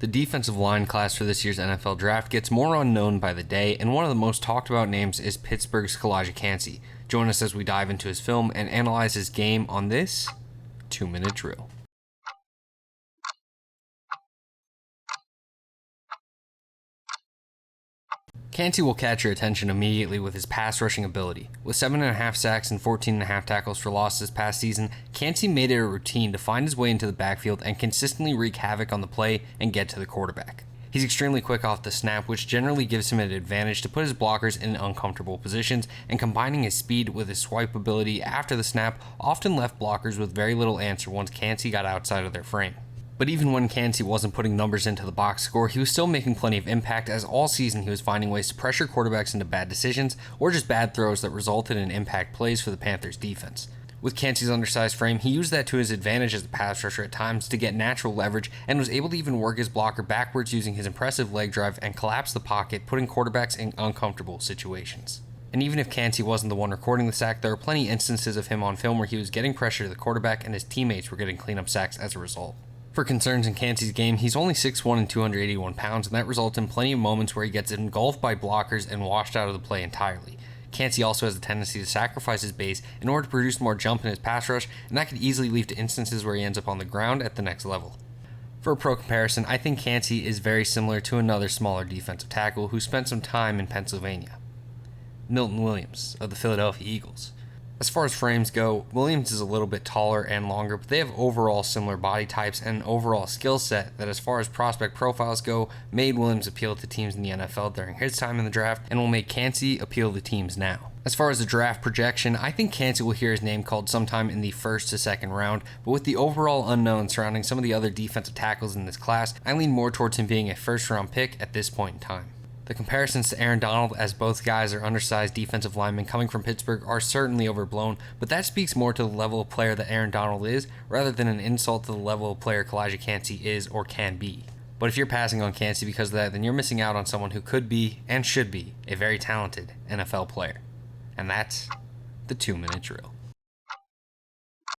The defensive line class for this year's NFL draft gets more unknown by the day, and one of the most talked about names is Pittsburgh's Calijah Kancey. Join us as we dive into his film and analyze his game on this 2-minute drill. Kancey will catch your attention immediately with his pass rushing ability. With 7.5 sacks and 14.5 tackles for loss this past season, Kancey made it a routine to find his way into the backfield and consistently wreak havoc on the play and get to the quarterback. He's extremely quick off the snap, which generally gives him an advantage to put his blockers in uncomfortable positions, and combining his speed with his swipe ability after the snap often left blockers with very little answer once Kancey got outside of their frame. But even when Kancey wasn't putting numbers into the box score, he was still making plenty of impact, as all season he was finding ways to pressure quarterbacks into bad decisions or just bad throws that resulted in impact plays for the Panthers defense. With Kancey's undersized frame, he used that to his advantage as a pass rusher at times to get natural leverage, and was able to even work his blocker backwards using his impressive leg drive and collapse the pocket, putting quarterbacks in uncomfortable situations. And even if Kancey wasn't the one recording the sack, there are plenty of instances of him on film where he was getting pressure to the quarterback and his teammates were getting cleanup sacks as a result. For concerns in Kancey's game, he's only 6'1" and 281 pounds, and that results in plenty of moments where he gets engulfed by blockers and washed out of the play entirely. Kancey also has a tendency to sacrifice his base in order to produce more jump in his pass rush, and that could easily lead to instances where he ends up on the ground at the next level. For a pro comparison, I think Kancey is very similar to another smaller defensive tackle who spent some time in Pennsylvania, Milton Williams of the Philadelphia Eagles. As far as frames go, Williams is a little bit taller and longer, but they have overall similar body types and an overall skill set that, as far as prospect profiles go, made Williams appeal to teams in the NFL during his time in the draft and will make Kancey appeal to teams now. As far as the draft projection, I think Kancey will hear his name called sometime in the first to second round, but with the overall unknown surrounding some of the other defensive tackles in this class, I lean more towards him being a first round pick at this point in time. The comparisons to Aaron Donald, as both guys are undersized defensive linemen coming from Pittsburgh, are certainly overblown, but that speaks more to the level of player that Aaron Donald is, rather than an insult to the level of player Calijah Kancey is or can be. But if you're passing on Kancey because of that, then you're missing out on someone who could be, and should be, a very talented NFL player. And that's the 2-minute drill.